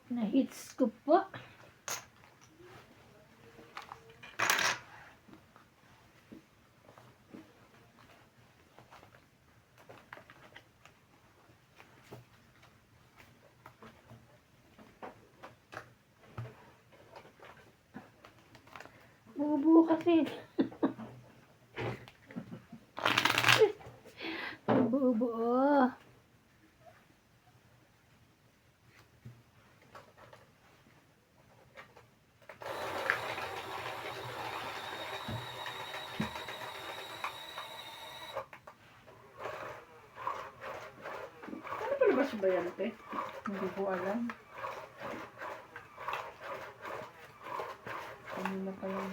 Na-hits ko po. Buo kasi. Buo. Ano pala ba si Bayante? Hindi ko alam. Kanina pa lang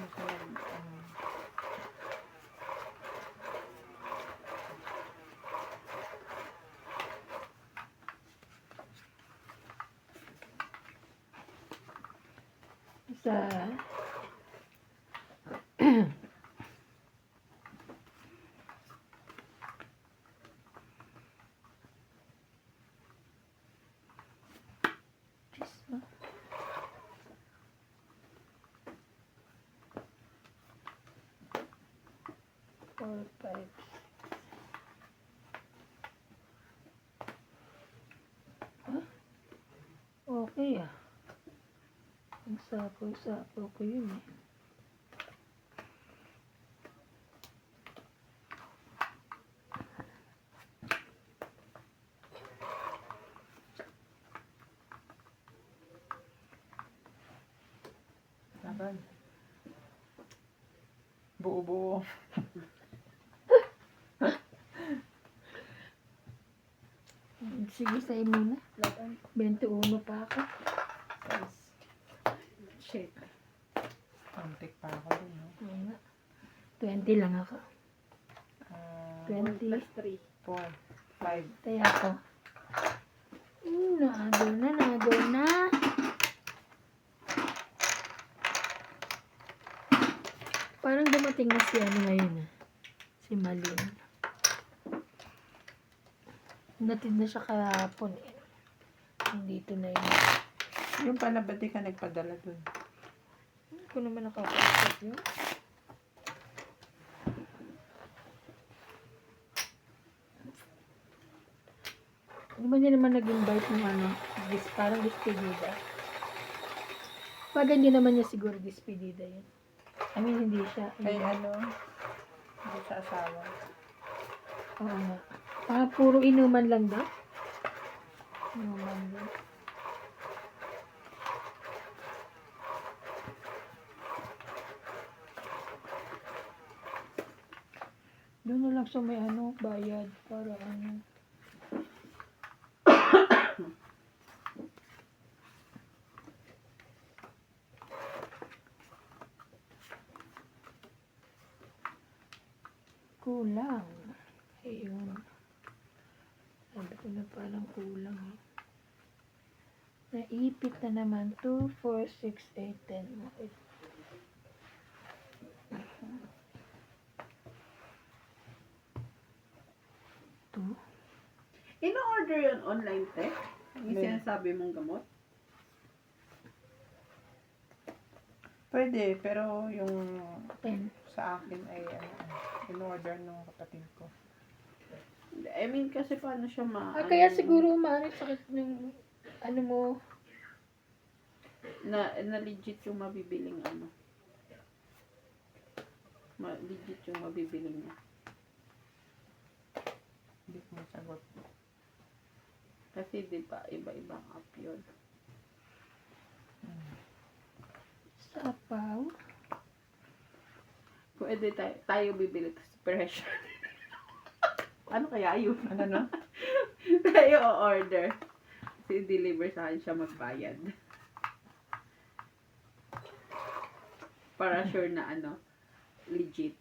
Sa four, five. Huh? Okay ah. Ang sapo-sapo ko yun eh. Laban. Buo-buo. Sige, sa muna. Laban. 21 pa ako. Shit. Kontik pa ako din, no? Oo nga. 20 lang ako. 1 20. plus 3. 4, 5. Kaya ako. Nagol na. Parang dumating na si ano ngayon ah. Si Malin. Natid na siya kahapon eh. Nandito na yun. Yung pala, ba't di ka nagpadala dun? Hindi ko naman nakapasok yun. Hindi ba niya naman nag-invite ng ano, parang despedida. Pag hindi naman niya siguro despedida yun. I mean, hindi siya. Ay, ano? Hindi sa asawa. Oo nga. Parang puro inuman lang daw. Inuman lang. Doon na lang siya may ano, bayad para ano. Kulang. Ayun. Sabi ko na parang kulang. Eh. Naipit na naman. 2, 4, 6, 8, 10. Two. Ino-order yun online, te? Yung May- sinasabi mong gamot? Pwede, pero yung 10. sa akin ay in-order ng kapatid ko. I mean, kasi paano siya Kaya siguro maaaring sakit ng ano mo. na legit yung mabibiling ano. Legit yung mabibiling niya. Hindi ko masagot. Kasi di ba iba-ibang app yun. Sapaw. Pwede tayo bibili sa pressure. Ano kaya yun? Ano, no? Tayo o-order. Kasi deliver sa akin siya magbayad. Para sure na ano, legit.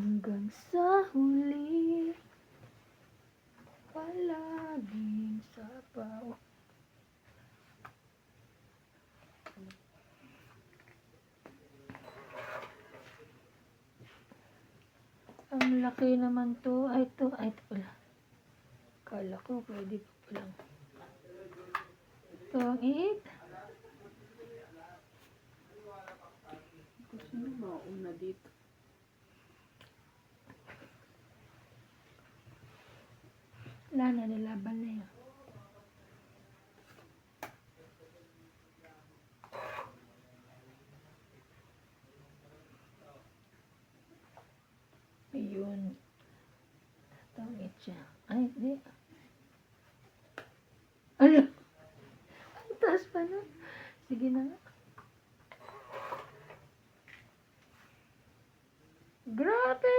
Hanggang sa huli, palaging sabaw. Ang laki naman to. Ay, ito pala. Kala ko, pwede pa palang. Ito ang 8. Sino mauna dito? Wala na, nilaban na yun. Ayun. Ito ang 8 siya. Ay, hindi. Ano? Ang taas pa na. Sige na nga. Grabe!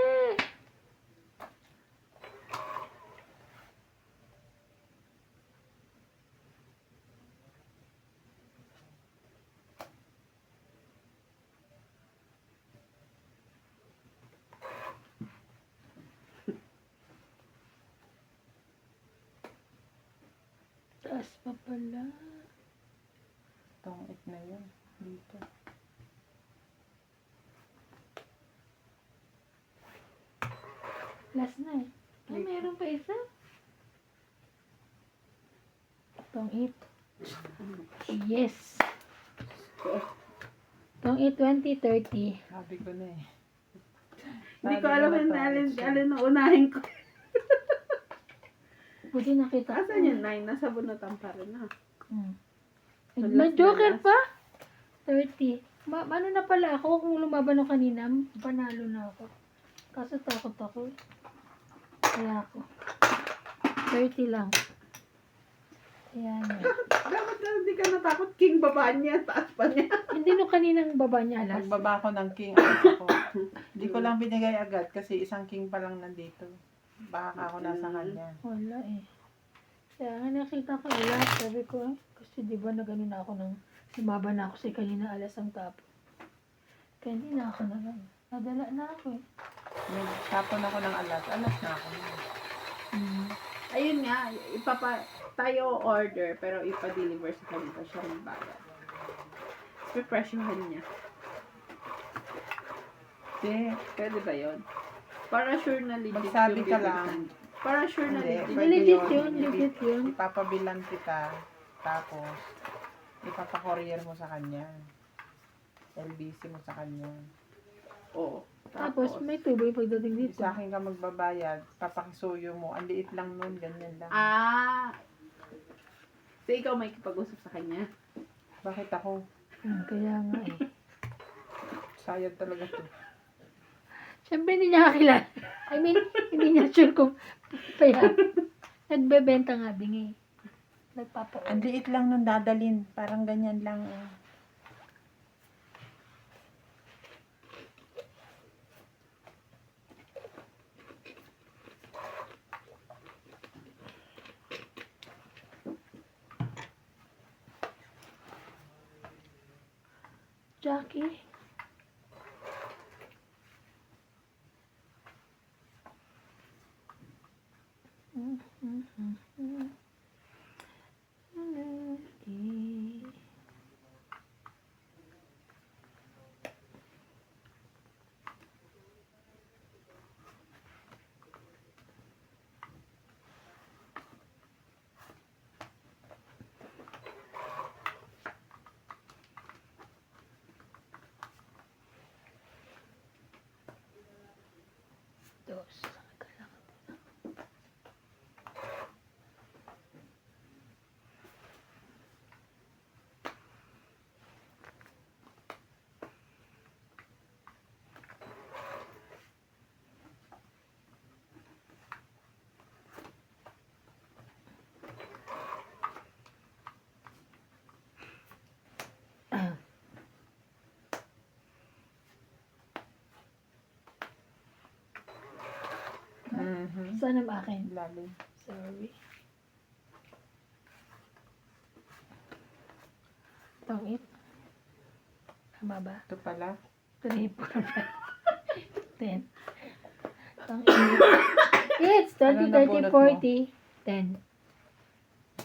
Taas pa pala. Itong 8 na yun. Dito. Last na eh. Ay, meron pa isa. Itong 8. Yes. Itong 8, 20, 30. Sabi ko na eh. Hindi ko Sabi alam na yung to, alin, siya. alin na unahin ko. Buti nakita ko. Asan yung 9? Nasa bunutan pa rin ha. Hmm. Sa May last joker na last. pa? 30. Ano na pala ako? Kung lumaban ako kanina, panalo na ako. Kaso takot ako. Kaya ako. 30 lang. Ayan. Dapat na hindi ka natakot. King baba niya, taas pa niya. Hindi no kaninang baba niya alas. Pagbaba ko ng king, alas ako. Hindi ko lang binigay agad kasi isang king pa lang nandito. Baka ako nasa kanya. Wala eh. Kaya nga nakita ko alas. Sabi ko eh. Kasi di ba nagano na ako ng lumaban na ako sa kanina alas ang tapo. Kaya hindi na ako naman. Nadala na ako eh. Tapon ako ng alas. Alas na ako. Hmm. Ayun nga, tayo order, pero ipa-deliver sa kanya siya magbayad. Pipresyohan niya. Hindi. Pwede ba yun? Para sure na legit Magsabi yung ka bibigyan. lang. Para sure na Hindi. legit. Pwede Legit yun. yun, legit yun. Ipapabilan kita. Tapos, ipapa-courier mo sa kanya. LBC mo sa kanya. Oo. Tapos may tubo yung pagdating dito. Sa akin ka magbabayad, papakisuyo mo. Ang liit lang nun, ganyan lang. So ikaw may kipag-usap sa kanya? Bakit ako? Kaya nga eh. Sayad talaga to. Siyempre hindi niya kakilala. I mean, hindi niya sure kung kaya. Nagbebenta nga bingi. Nagpapa-order. Ang liit lang nun dadalin. Parang ganyan lang. Eh. Jackie. Dos. Saan ang akin? Lalim. Sorry. Tangit. Tama ba? Ito pala. 3, 4, 5, 10. Ang init. It's 20, 30, Ano nabunot 40, 10.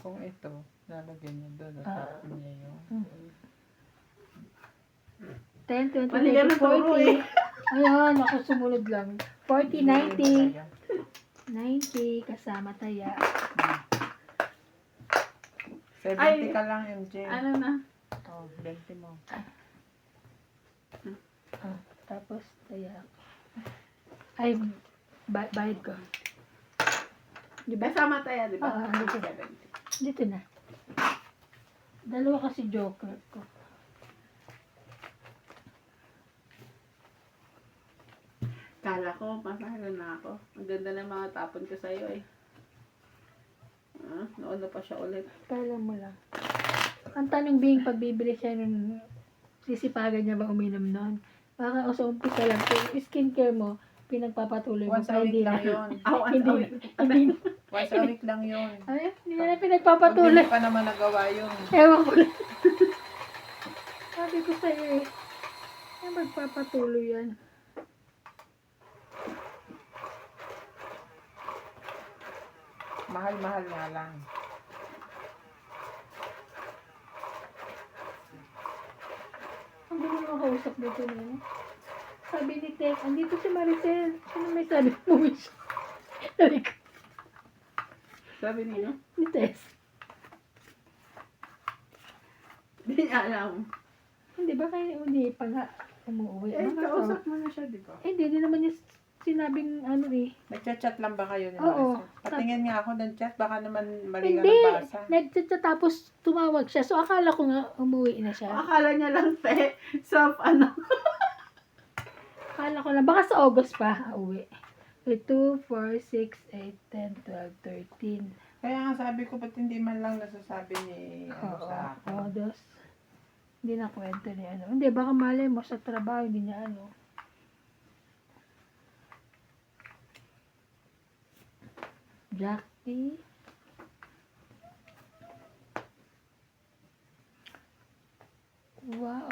Kung ito, lalagyan niya doon. At Ah. tapon niya yung... 10, 20, Mali ka 30, na turo 40. Ayan, ako sumunod lang. 40, 90. Talaga. 90, kasama taya. 70 Ay. ka lang, MJ. Ano na? Oh, 20 mo. Ah, tapos taya. Ay, bayad ko. Di ba? Kasama tayo, di ba? Dito. 70. Dito na. Dalawa kasi joker ko. Kala ko, masahalo na ako. Ang ganda ng mga tapon ko sa'yo eh. Nauna pa siya ulit. Kala mo lang. Ang tanong Bing, pag bibili siya nun, sisipagan niya ba uminom nun? Baka o sa umpisa lang, kung skincare mo, pinagpapatuloy mo. Once a week lang yun. Hindi, hindi. Once a week lang yun. Ay, hindi na Pag pinagpapatuloy. hindi pa naman nagawa yun. Ewan ko lang. Sabi ko sa'yo eh. Ay, magpapatuloy yan. Mahal-mahal nga lang. Ang gulo makausap dito na ano. Sabi ni Tek, andito si Maricel. Sino may sabi mo wish? Sabi ko, Sabi niyo? ni Tess. Hindi niya alam. Hindi ba kayo hindi pa nga umuwi? Eh, Baka kausap mo na siya, di ba? Eh, hindi naman niya sinabing ano eh. Nagchat-chat lang ba kayo ni Oo. Maricel? Patingin nga ako ng chat, baka naman mali ka Hindi, nabasa. nag-chat tapos tumawag siya. So, akala ko nga umuwi na siya. Akala niya lang, te, Akala ko lang, baka sa August pa, uwi. 2, 4, 6, 8, 10, 12, 13. Kaya nga sabi ko, ba't hindi man lang nasasabi ni ano Oo, sa akin? dos. Hindi na kwento ni ano. Hindi, baka malay mo sa trabaho, hindi niya ano. Jackie. Wow.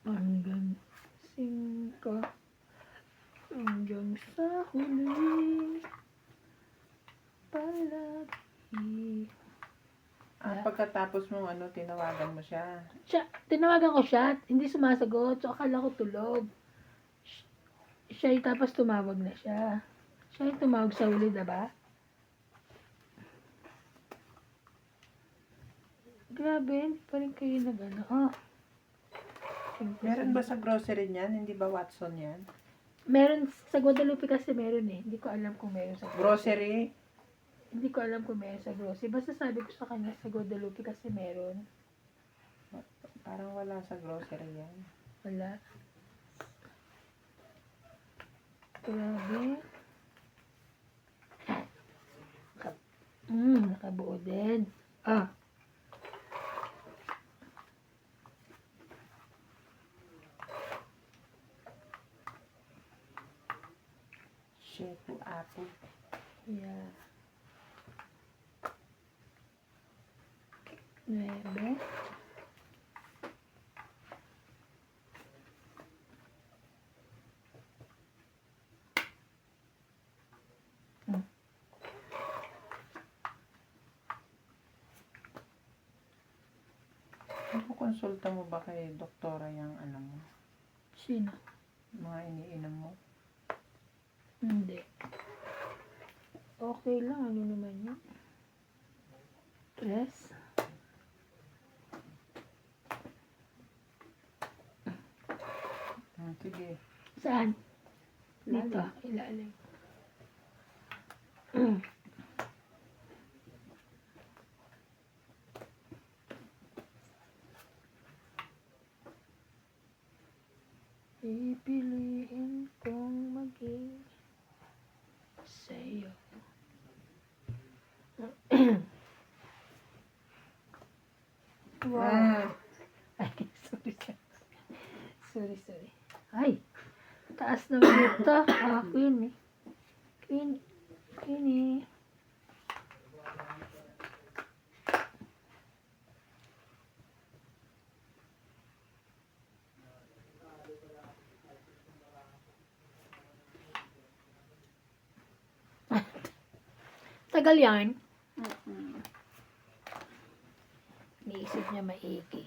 Hanggang 5. Hanggang sa huli. Palagi. Pagkatapos mong ano, tinawagan mo siya. Tinawagan ko siya, hindi sumasagot. So, akala ko tulog. Siya tapos tumawag na siya. Siya yung tumawag sa huli, diba? Grabe, hindi pa rin kayo nag-ano. Meron ba sa grocery niyan? Hindi ba Watson yan? Meron, sa Guadalupe kasi meron eh. Hindi ko alam kung meron sa Grocery? Hindi ko alam kung meron sa grocery. Basta sabi ko sa kanya sa Guadalupe kasi meron. Parang wala sa grocery yan. Wala. Grabe. Nakabuo din. Shepu apple. Yeah. 9. Konsulta mo ba kay doktora yung ano mo? Sino? Mga iniinom mo? Hindi. Okay lang. Ano naman yun? Stress? Sige. Saan? Dito. Ilalim. Pipiliin kong maging sa'yo. Wow. Ay, sorry. Sorry. Ay, taas naman ito. Queen eh. Queen eh. Matagal yan. Mm-mm. Niisip niya maigi.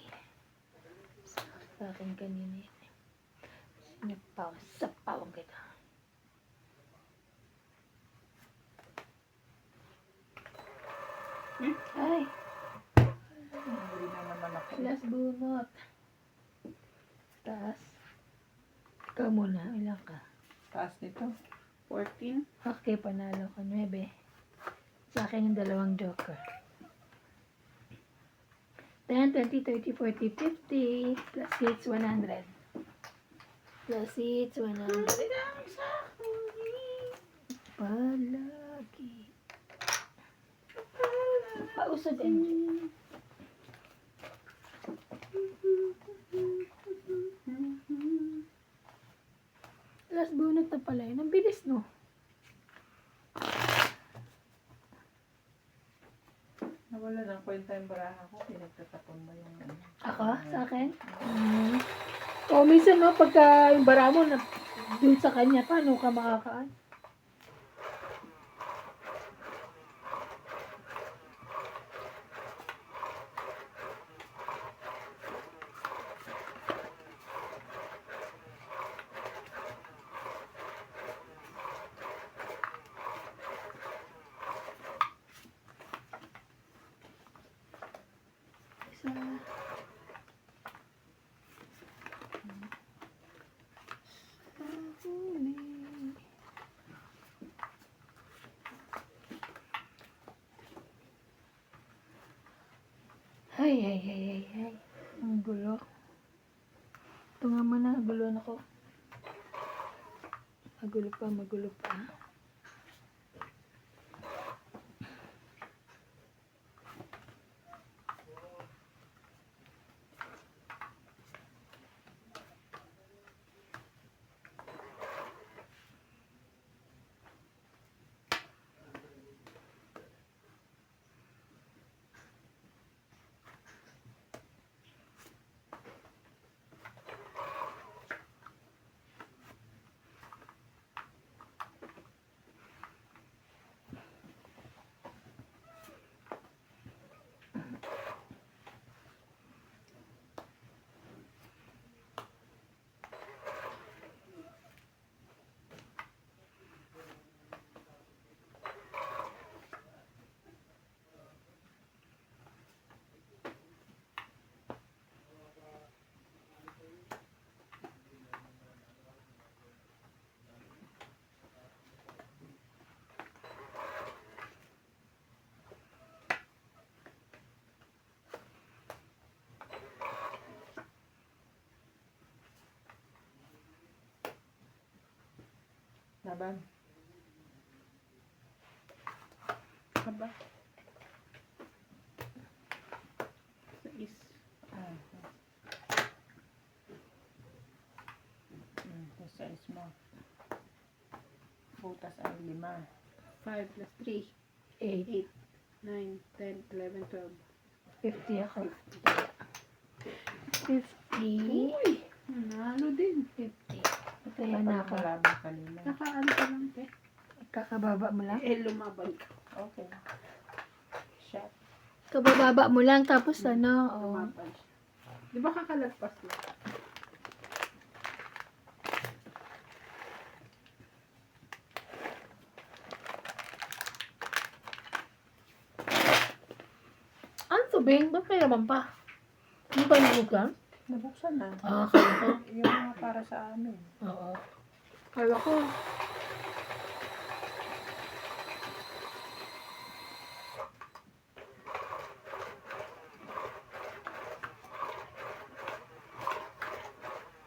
Sa akin kanina yun. Sapaw kita. Ay, Hindi na naman ako. last bunot. Taas. Ikaw muna, ilang ka? Taas nito. 14. Okay, panalo ka. 9. Sa akin yung dalawang joker. 10, 20, 30, 40, 50. Plus hits, 100. Plus hits, 100. Palagi. Pausad yan. Last bunot na pala yun. Ang bilis, no? Nawala ng kwenta yung baraha ko. Pinagtatapon mo yung ano. Ako? Sa akin? O, minsan, no, pagka yung bara mo na dun sa kanya, paano ka makakaan? Isa. Ay. Ang gulo. Ito nga muna, gulo na ko. Magulo pa. Laban. Aba. 6. Ah. Yung size mo. Butas ay 5. 5 plus 3. 8. 8, 9, 10, 11, 12. 50 ako. 50. Uy! Nanalo din. 50. Pataya na ako. Malaban kanina. Nakaano ka lang, te. Kakababa mo lang. Lumaban ka. Okay. Shot. Kabababa mo lang, tapos ano, oh. Lumaban siya. Di ba kakalagpas lang? Ano to, Beng? Ba't may naman pa? Hindi ba nabuksan? Nabuksan na. Kaya ko. Yung mga para sa amin. Oo. Kaya ko.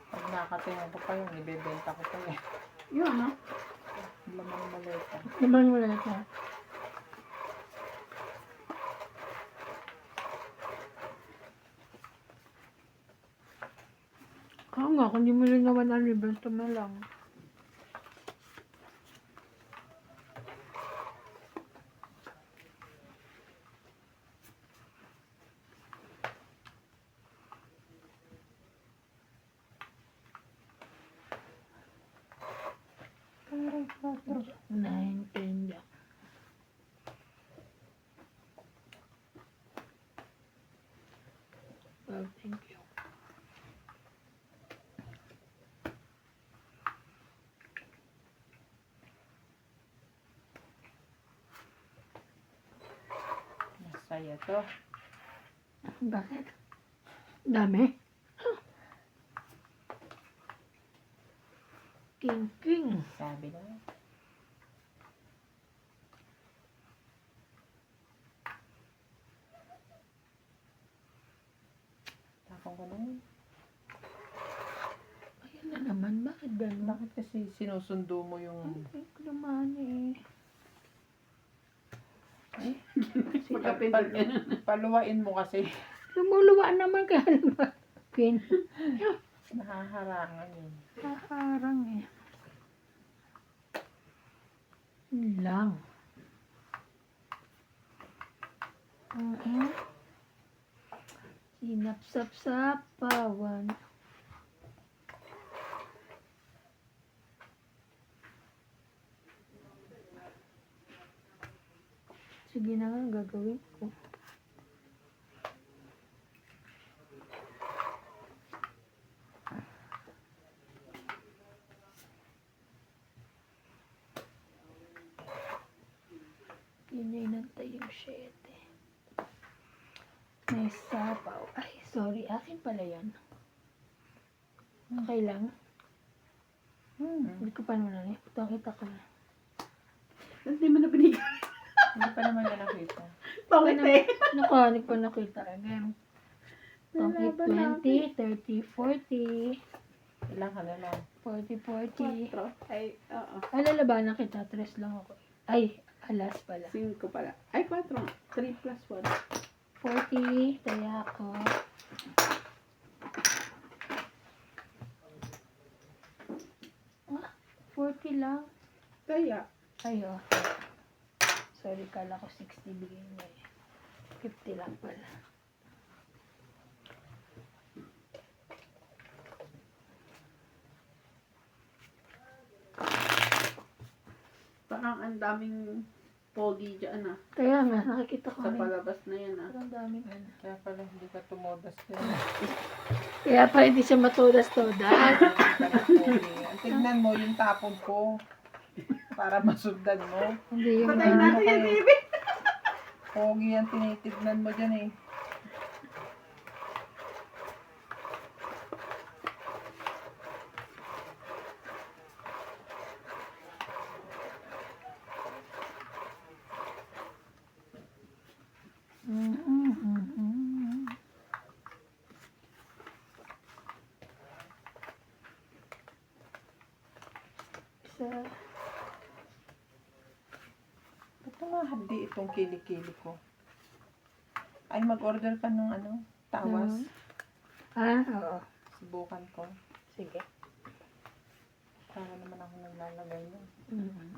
Pag nakatingin ko pa yung ibebenta ko pa eh. Yun, no? Laman ng maleta. Naman wala na ito. Oo nga, kung di mo rin naman ang ibento mo lang. Aray, 4. 9, 10 lang. kaya to. Bakit? Dami. King. Sabi na. Tapong ko na yun. Ayan na naman. Bakit gano'n? Bakit kasi sinusundo mo yung... Ay, naman eh. Magkapindot ka na. Paluwain mo kasi. Lumuluwaan naman kaya naman. Pin. Nahaharangan eh. Kaharang eh. Yun lang. Sinapsap-sapawan. Sige na nga, gagawin ko. Yun yung inantay yung 7. May sapaw. Ay, sorry. Akin pala yan. Okay lang. Hindi ko pa naman ito. Kita ko na. Hindi mo na binigay. Hindi pa naman na nakita. Bakit eh? Hindi ko nakita again. Itong Nalaban 20, 30, 40. Ilang ka na lang. 40, 40. 4. Ay, oo. Ay, lalabanan kita. 3 lang ako. Ay, alas pala. 5 pala. Ay, 4. 3 plus 1. 40. Kaya ako. Ah, 40 lang. Kaya. Ay, oh. Sorry, kala ko 60 bigay niya eh. 50 lang pala. Parang ang daming pogi dyan ah. Kaya nga, nakikita ko Sa rin. palabas na yan ah. Ang daming ano. Kaya pala hindi ka tumodas din. Kaya pa hindi siya matudas-tudas. Ang tignan mo yung tapon ko. Para masundan mo. Hindi yung Patay ano. natin yan, kay- baby. Pogi ang tinitignan mo dyan eh. Isa. Ba't nga handi itong kilikili ko? Ay, mag-order ka ng ano? Tawas. Oo. Subukan ko. Sige. Para naman ako naglalagay nun.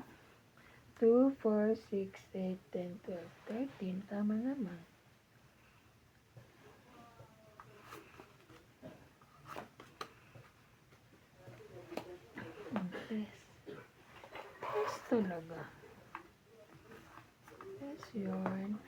2, 4, 6, 8, 10, 12, 13. Tama naman. Yes talaga. Yes, yun.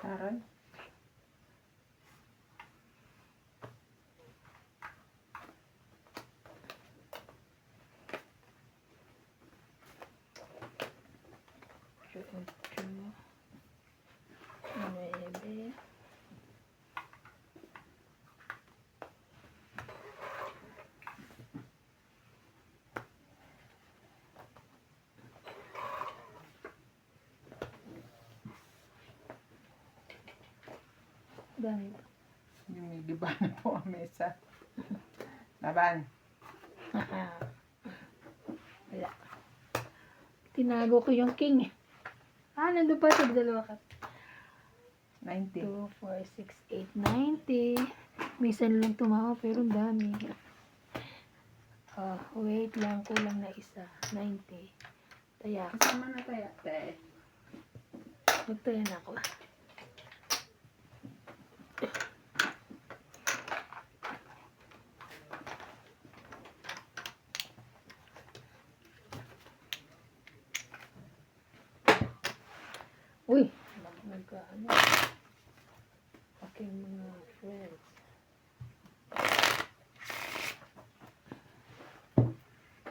Aray. Ocho, 9. Dami pa. Yung may liba na po ang mesa. Laban. Wala. Tinago ko yung king eh. Nandun pa sa dalawa ka. 90. 2, 4, 6, 8, 90. Minsan lang tumawa pero ang dami. Wait lang. Kulang na isa. 90. Taya. Kasama na tayo, te. Magtaya na ako. Uy! Nagkaano. Okay, mga friends.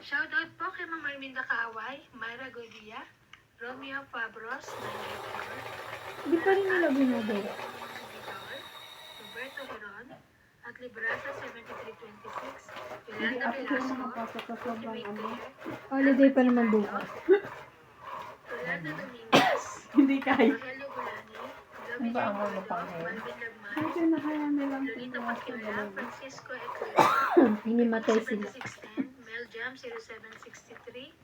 Shoutout po kay Ma'am Arminda Kaaway, Myra Godia, Romeo Fabros, 984, Hindi pa rin nila ginagawa. Roberto Heron, at Librasa 7326, Hindi Yolanda ako kayo Velasco, makapasok sa sobrang ano. Holiday pa naman bukas. Rolando Dominguez, Hindi kaya. Rogelio Gulani, Ano ba ang ulo pang hair? Malvin Lagmay, Kasi na kaya nilang Lolita tumawa sa Paquiola, dalawa. Francisco Ecuela, Hinimatay sila. 7610, Mel Jam 0763,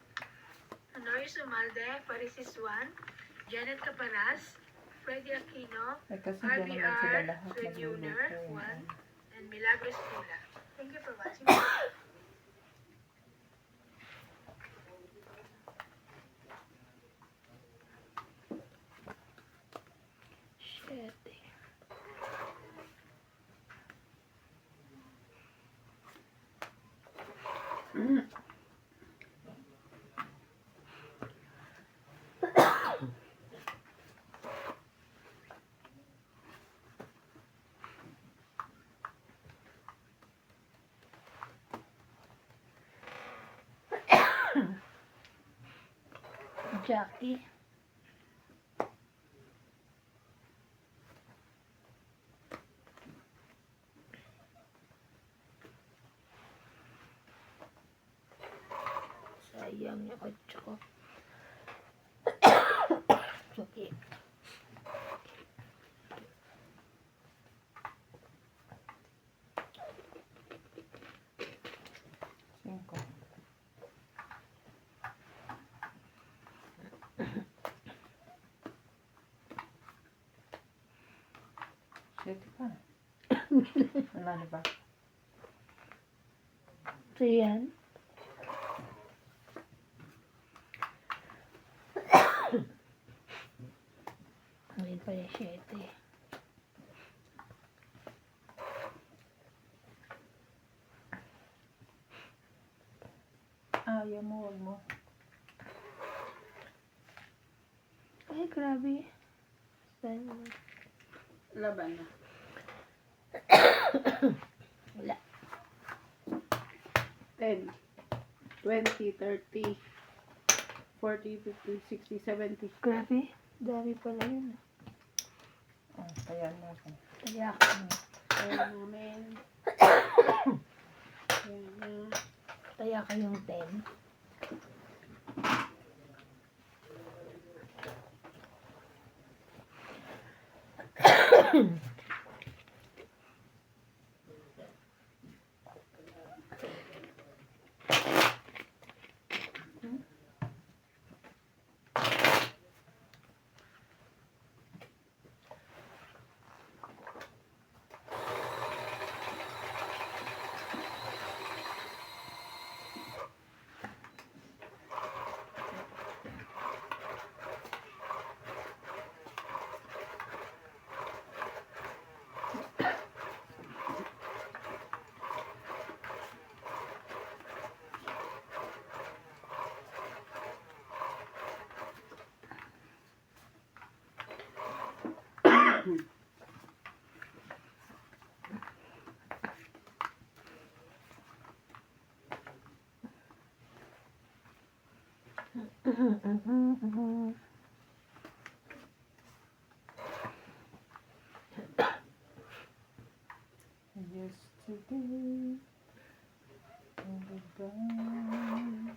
Honoris Umalde, Parisis 1, Janet Caparas, Freddy Aquino, Eh, kasi dyan naman sila RBR, lahat Renuner nagluluto. 1, and Milagros Tula. Thank you for watching. Shit. Jackie. Sayang yung kotse ko. Okay. Cinco. Siete pa. Wala na ba? So, yan. Ngayon pa yung 7. Ayaw mo, wag mo. Ay, grabe. Saan? Laban na. Wala. 10, 20, 30, 40, 50, 60, 70. Grabe. Dami pala yun. Oh, kaya natin. Kaya, Kaya namin. Kaya na. kaya kayong 10. Yesterday, and goodbye.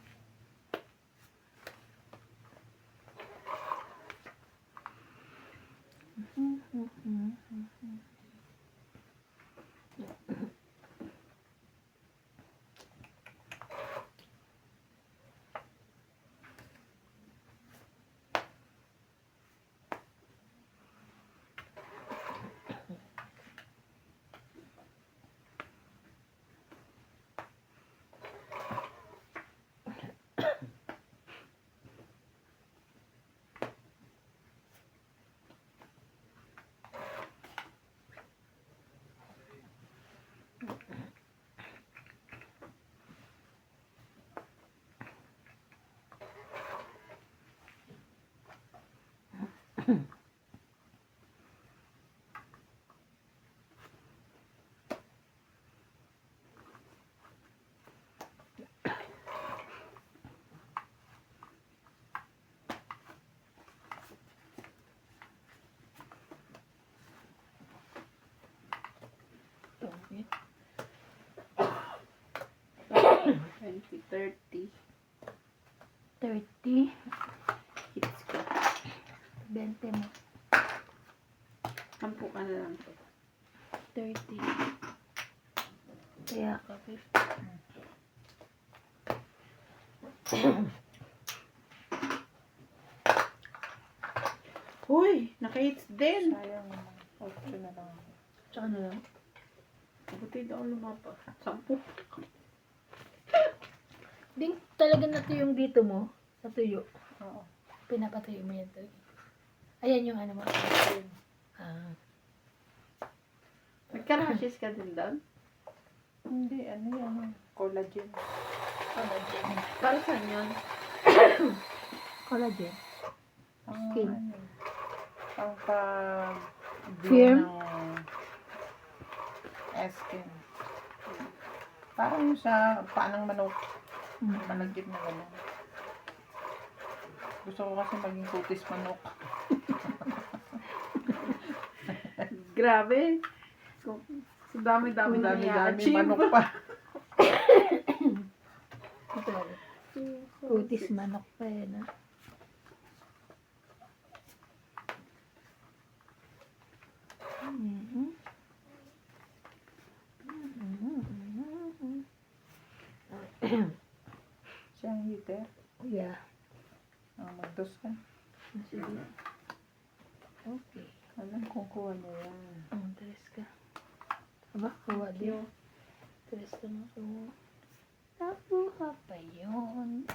20, 30. 30. Hits ko. 20 mo. 10 ka na lang to. 30. Kaya ka 50. Uy, naka-hits din. Sayang naman. 8 na lang. Tsaka na lang. Buti daw lumapa. 10. Ding talaga natuyo yung dito mo. Natuyo. Oo. Pinapatuyo mo yan talaga. Ayan yung ano mo. Ah. Nagka-rashes ka din doon? Hindi, ano yan? Collagen. Collagen. Para saan yun? Collagen. Ang Skin. ano, ang pag Firm? ng skin. Parang yung sa paanang manok. Malagkit na gano'n. Gusto ko kasi maging kutis manok. Grabe. So dami-dami Dami-dami na-achieve. manok pa. Ito. Kutis manok pa yan. Ah. Mhm. Siyang heater. Yeah. Magdos ka. Sige. Okay. Alam kong kuha niya yan. Tres ka. Aba, kuha din. Tres ka na kuha. Nakuha pa yun.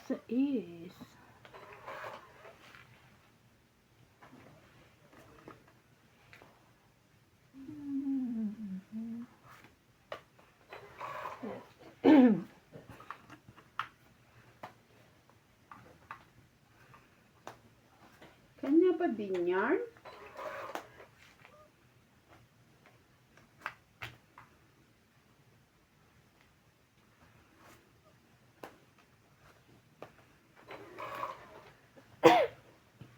Sais. Kanya ba din yarn?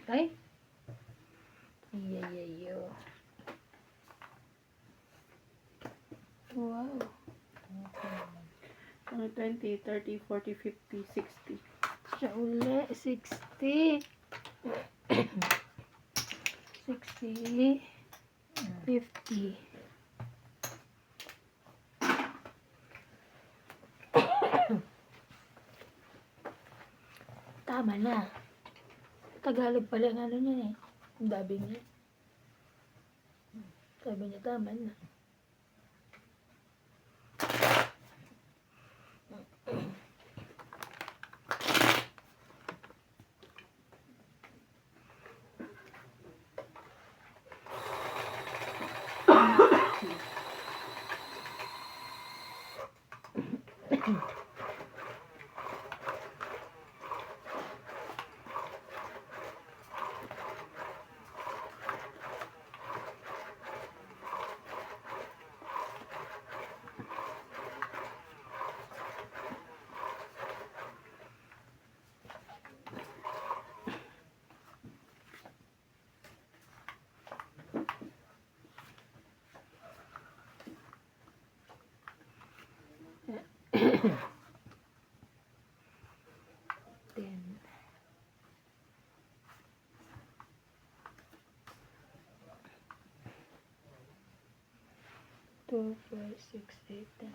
Ay. Yayayo. Wow. 20, 30, 40, 50, 60. Siya uli. 60. 60. 50. Tama na. Tagalog pala ang ano niya eh. Ang dabi niya. Sabi niya tama na. Then 2, 4, 6, 8, 10.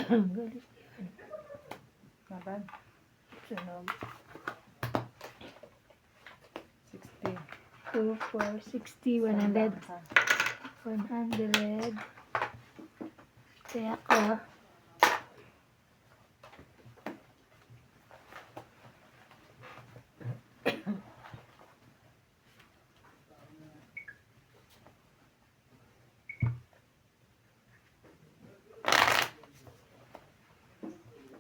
Galit. Laban. Sunog. 60. 2, 4, 60, 100. Ka. 100. Kaya ko.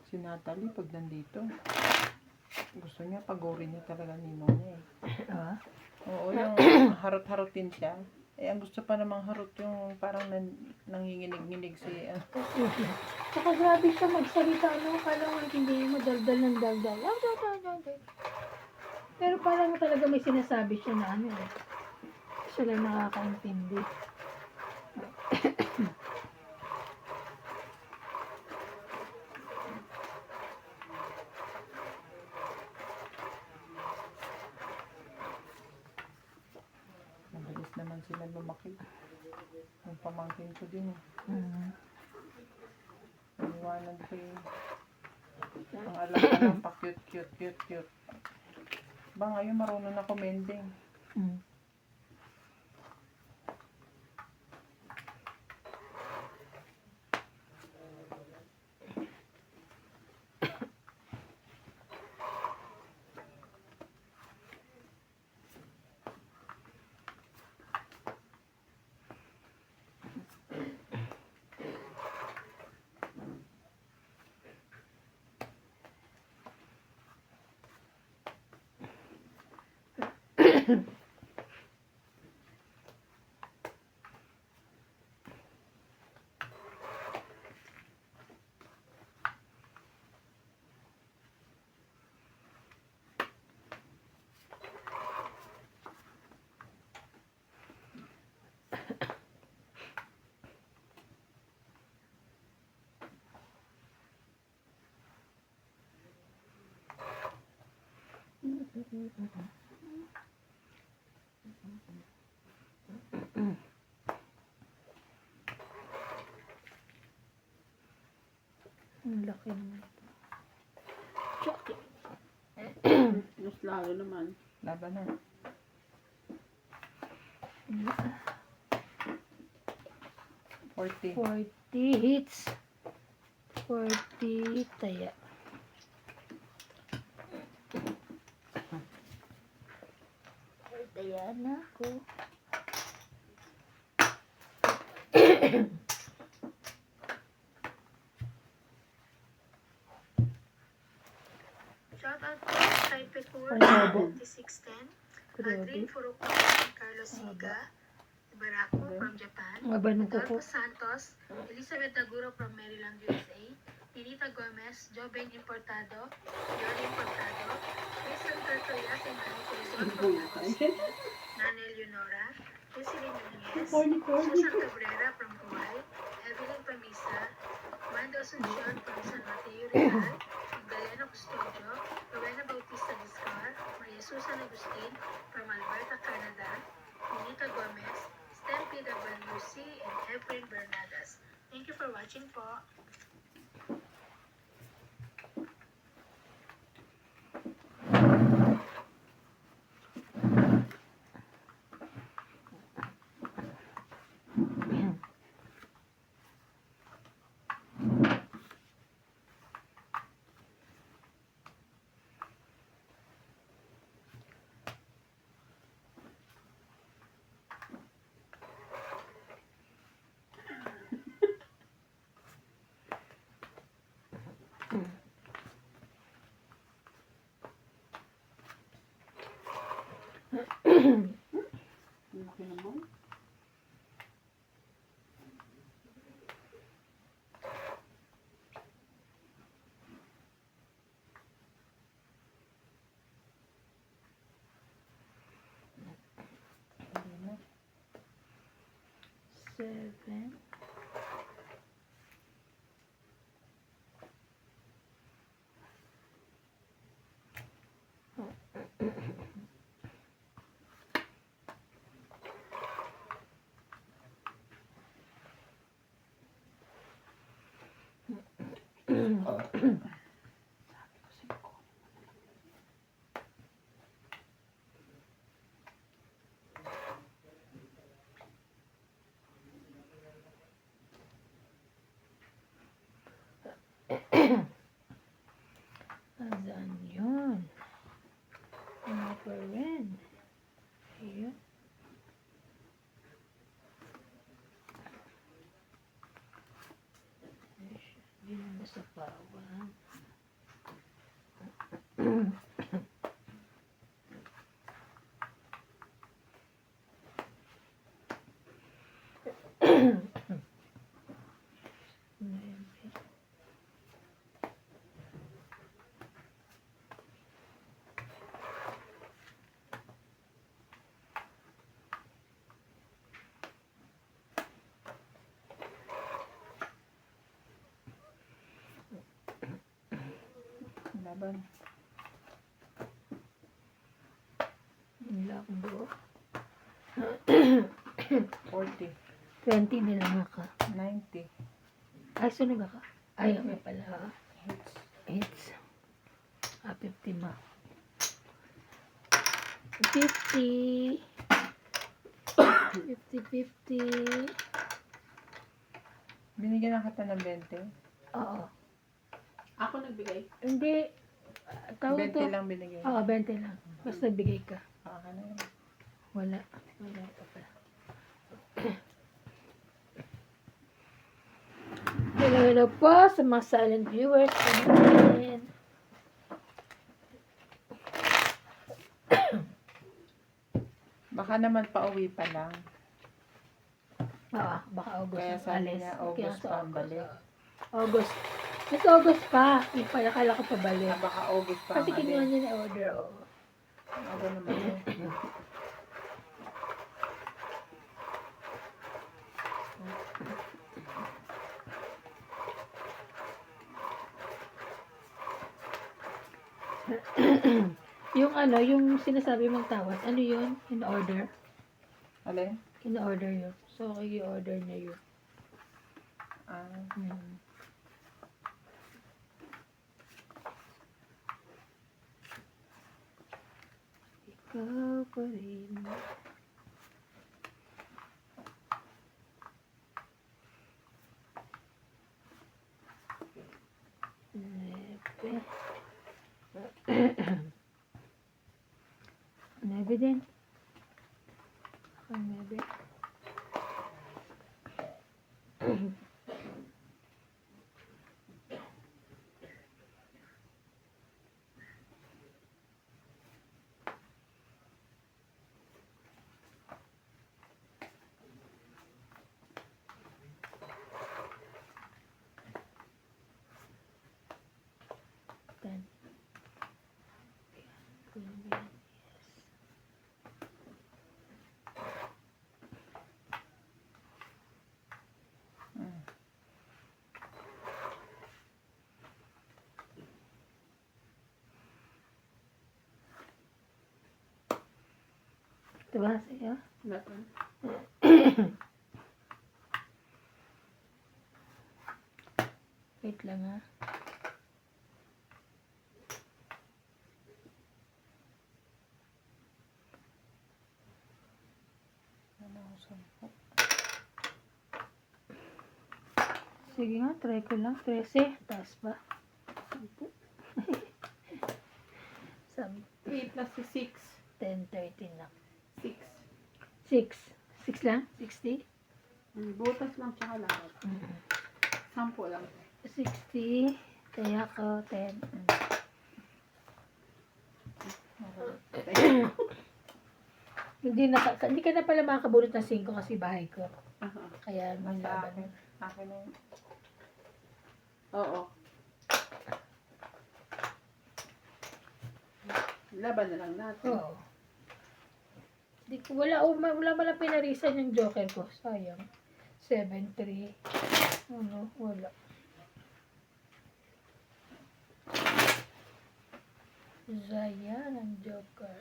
Si Natalie, pag nandito, gusto niya, pagorin niya talaga ninong niya eh. Ah. Oo, yung harot-harotin siya. Eh, ang gusto pa namang harot yung parang nanginginig-nginig si... Saka grabe siya magsalita, no? Kala mo hindi mo daldal ng daldal. Pero parang talaga may sinasabi siya na ano eh. Siya lang nakakaintindi. Mabilis naman sila lumaki. Yung pamangkin ko din eh. Mm. Iniwanan ko eh. Ang alam ko lang pa cute. Ba ngayon marunong na kumending. Mm. Ang laki naman. Chocolate. Mas lalo naman. Laban na. 40. 40 hits. 40 taya. Taya na ako. Shout out po kay Pecor, Ano? 2610, Grabe. Adrian Furukawa, Carlos Higa, Barako from Japan, Maba ng kuko. Adolfo Santos, Elizabeth Daguro from Maryland, USA, Ninita Gomez, Joben Importado, Yori Importado, Jason Cartoyas and Manny Quezon from Lagos City, Nana Eleonora, Jocelyn Nunez, Susan Cabrera from Kuwait, Evelyn Pamisa, Mando Asuncion from San Mateo Rizal, Magdalena Custodio, Rowena Bautista Discar, Maria Susan Agustin from Alberta, Canada, Ninita Gomez, Stem PWC, and Efrain Bernadas. Thank you for watching po. Laki naman. Seven. Sabi ko sa'yo ko. Saan yun? Ano pa rin? Ayun. Hindi na nasapawan. Laban. Wala akong buo. 40. 20 nilang ako. 90. Ay, sunog ako. Ay, okay pala. Hits. It's 50 ma. 50. 50. Binigyan na kita ng 20. Oo. Ako nagbigay. Hindi. Tawag 20 to. lang binigay. Oo, 20 lang. Basta bigay ka. Aka na yun. Wala. Wala pa pala. Hello po sa mga silent viewers. Ayan. Baka naman pauwi pa lang. Oo, baka August. Kaya ang sabi alis. niya, Kaya August sa pa ang balik. August. Mas August pa. Yung pala kala ko pabalik. Baka August pa Kasi ang kinuha balik. niya na order. Oh. Ako naman yun. Yung ano, yung sinasabi mong tawad, ano yun? In order? Alin? In order yun. So, i-order niya yun. Ah, Hmm. Ikaw pa rin. Nebe. Nebe din. Ang nebe. Ten. mm. Ito ba sa'yo? Laban. Wait lang ha. Ano ako sampo? Sige nga, try ko lang. 13. Taas pa. 10. 3 plus 6. 10, 13 na. 6. 6. 6 lang? 60? Butas lang tsaka lahat. 10 lang. 60. Kaya ko 10. Hindi ka na pala makakabunot ng 5 kasi bahay ko. Aha. Kaya may Nasa laban. akin. Akin na yun. Oo. Laban na lang natin. Oo. Wala malang pinarisan yung joker ko. Sayang. 7-3. Ano? Wala. Sayang ang joker.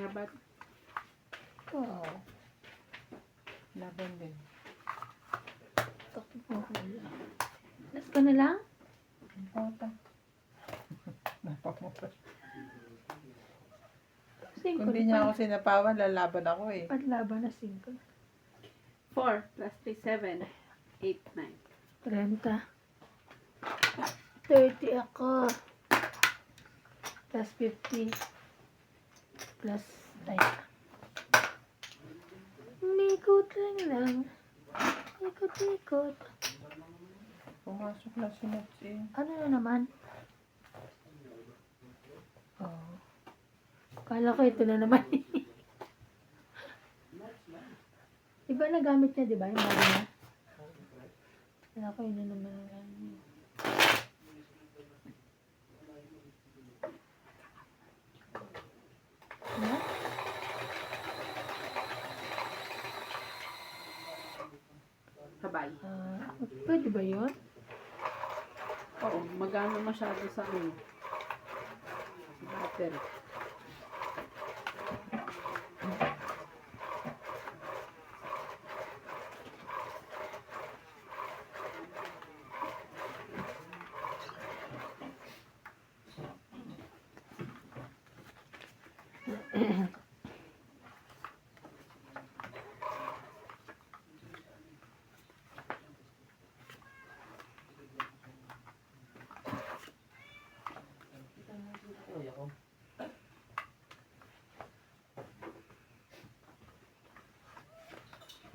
Rabat. Wow. Laban din. Takot mo wala. Last ka na lang? Important. Napamura. Singko Kung di niya ako sinapawan, lalaban ako eh. Patlaban na singko. 4 plus 3, 7. 8, 9. 30. 30 ako. Plus 50. Plus 9. Umikot lang. Ikot-ikot. Pumasok na si Nuts eh. Ano na naman? Oh. Kala ko ito na naman. Diba nagamit niya, diba? Yung bago niya? Kala ko yun na naman. Ano? Sabay. Pwede ba yun? Oo, magano masyado sa ano. Battery.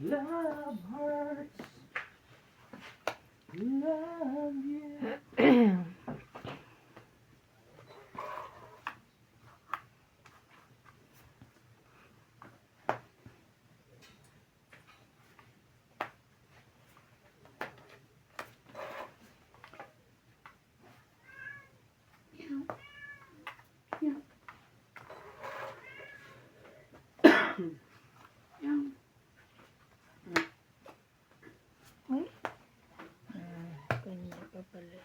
Love hurts. Love you. Yan. Uy, kanya pa pala.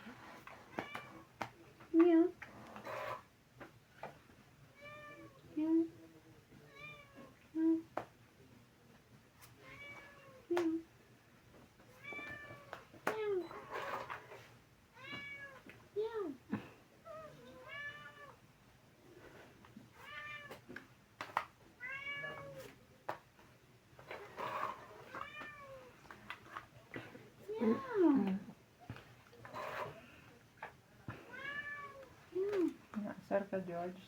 Yan. Yan. Yan. Yan. Yan. Yan. Sir ka, George.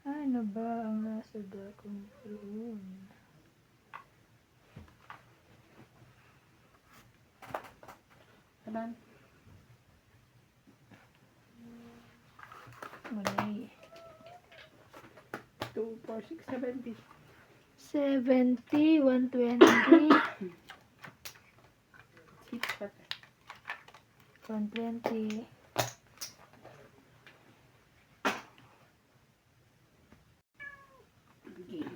Ano ba ang nasa dakong puon? Kanan. Mali. 2, 4, 6, 70. 70, 120, Hit ka. 120. Game.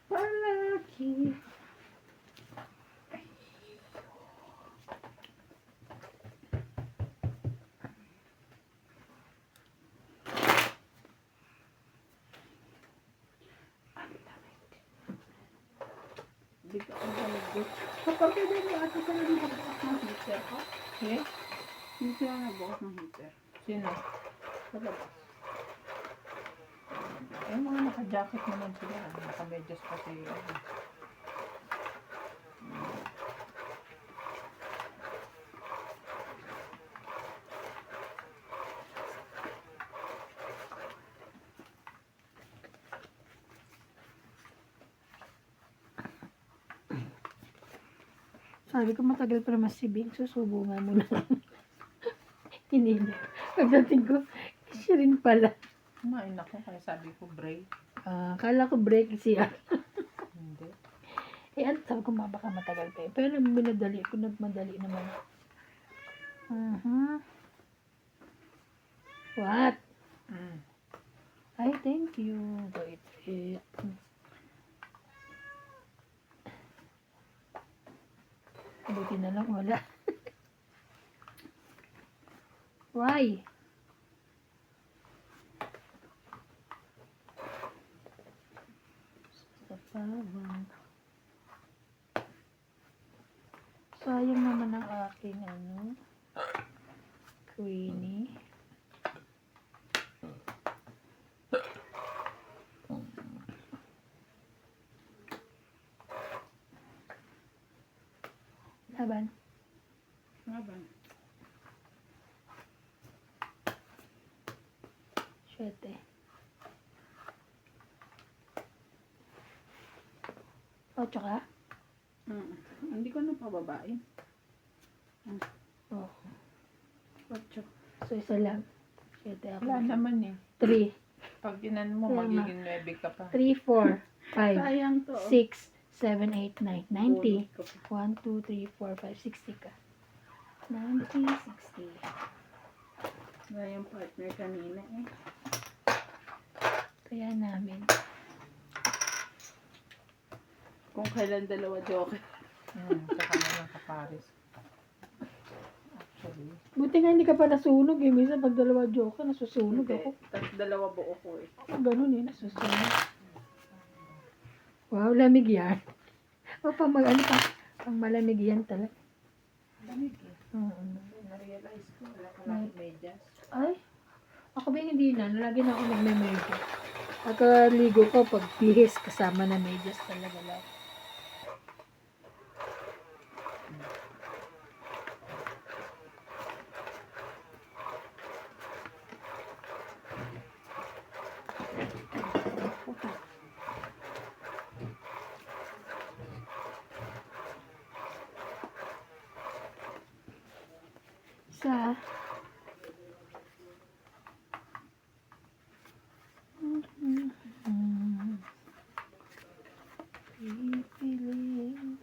Palagi. Bigla ko nalagos. Kapag pwede mo ate ka na rin nagbukas ng heater ko. Eh? Hindi sila nagbukas ng heater. Sino? Sa labas. Eh, mga naka-jacket naman sila. Naka-medyas pa sila. Sabi ko matagal pa naman si Bing, susubo nga muna lang. Hindi na. Pagdating ko, siya rin pala. Kumain ako kaya sabi ko break. Kala ko break siya. Hindi. Ayan, sabi ko baka matagal pa yun. Pero minadali ko, nagmadali naman. What? Mm. Ay, thank you. Wait. Buti na lang wala. Why? Sa pawang. Sayang naman ang aking Queenie. Laban. Nga ba? 7. Ocho ka? Hindi ko na pababain. Oo. 8. So, isa lang. 7 ako. Wala naman eh. 3. Pag tinan mo, Tama. magiging 9 ka pa. 3, 4, 5, Sayang to. 6, 7, 8, 9. 90. Bonus ko pa. 1, 2, 3, 4, 5, 60 ka. 90, 60. Wala yung partner kanina eh. Kaya namin. Kung kailan dalawa joke. Saka na lang kapares. Actually. Buti nga hindi ka pa nasunog eh. Minsan pag dalawa joke, nasusunog ako. Tapos dalawa buo ko eh. Ganun eh, nasusunog. Wow, lamig yan. O pang pang malamig yan talaga. Lamig eh. Na-realize ko, wala ka lang medyas. Ay, ako ba hindi na. Lagi na ako nagme-medyas. Pagkaligo ko, pag bihis, kasama na medyas talaga lang. Isa. Pipiling.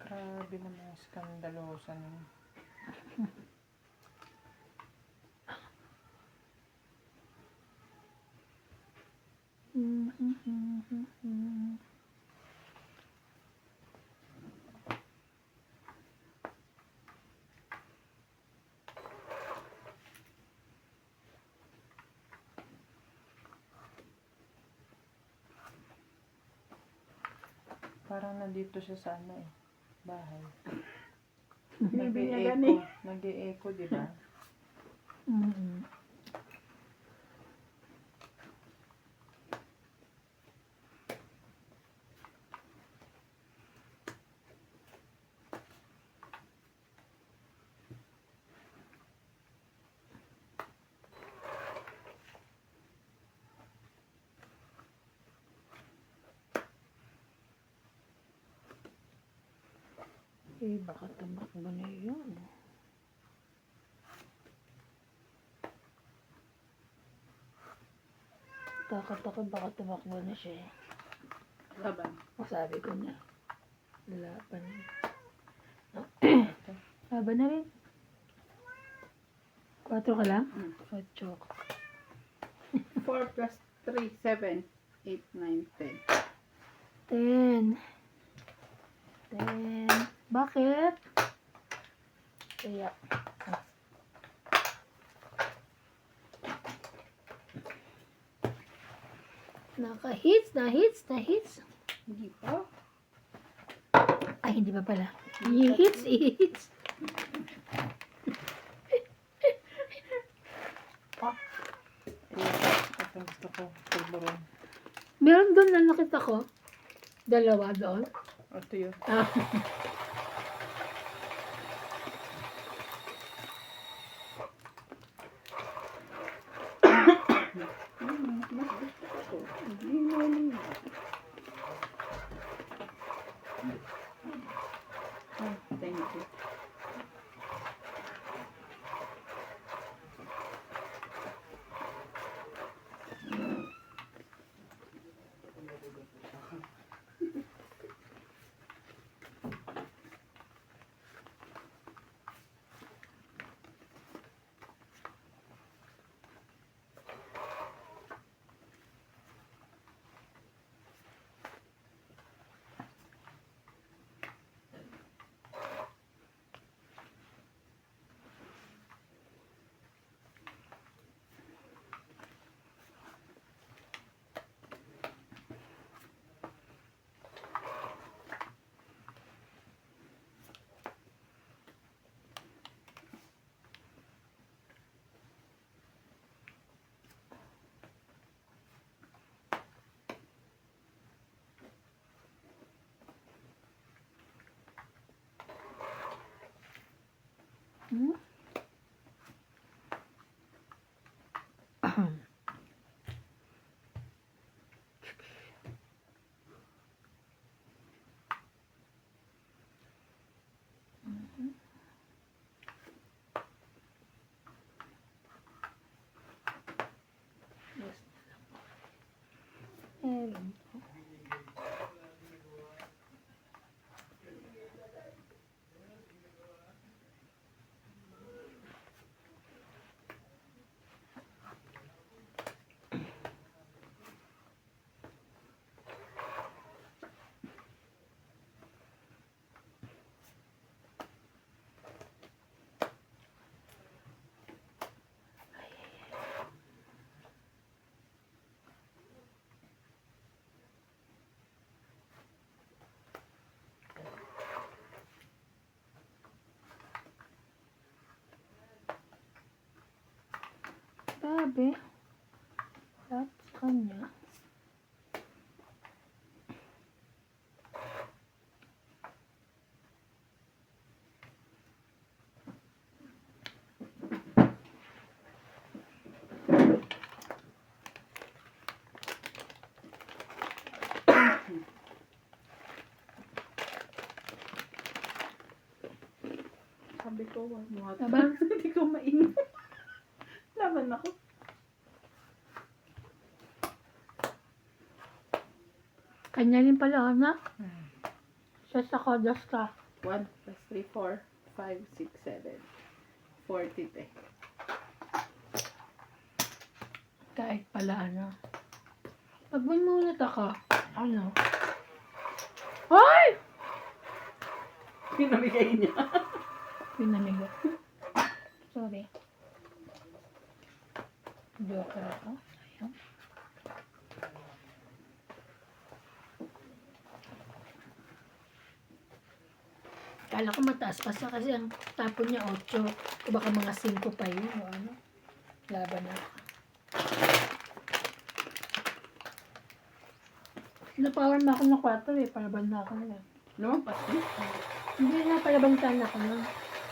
Grabe naman skandalosan yun. Parang nandito siya sa bahay. Binibinyagan eh. Nag-e-echo, di ba? Eh, baka tumakbo na yun. Takot baka tumakbo na siya eh. Laban. Sabi ko na. Laban. Laban na rin. 4 ka lang? 8. 4 plus 3, 7, 8, 9, 10. 10. 10. Bakit? Kaya. Naka-hits. Hindi pa. Ay, hindi pa pala. I-hits. Ito gusto ko. Pulburon. Meron doon na nakita ko. 2 doon. Ito yun. Ah. Thank you. Hmm? Yes. Ayan. Grabe. Lahat sa kanya. Sabi ko, wag mo ata. Aba? Hindi ko mainit. Laban ako. Kanya rin pala, anak. Siya sa kodas ka. 1 plus 3, 4, 5, 6, 7. 40 eh. Kahit pala, ano. Pag manulat ako, ano. Ay! Pinamigay niya. Pinamigo. Sorry. Joker ako. Ayun. Kala ko mataas pa siya kasi ang tapon niya 8. O baka mga 5 pa yun o ano. Laban na. Napower na ako ng 4 eh. Palaban na ako na. Lumampas niya. Hindi na palabantan ako nun.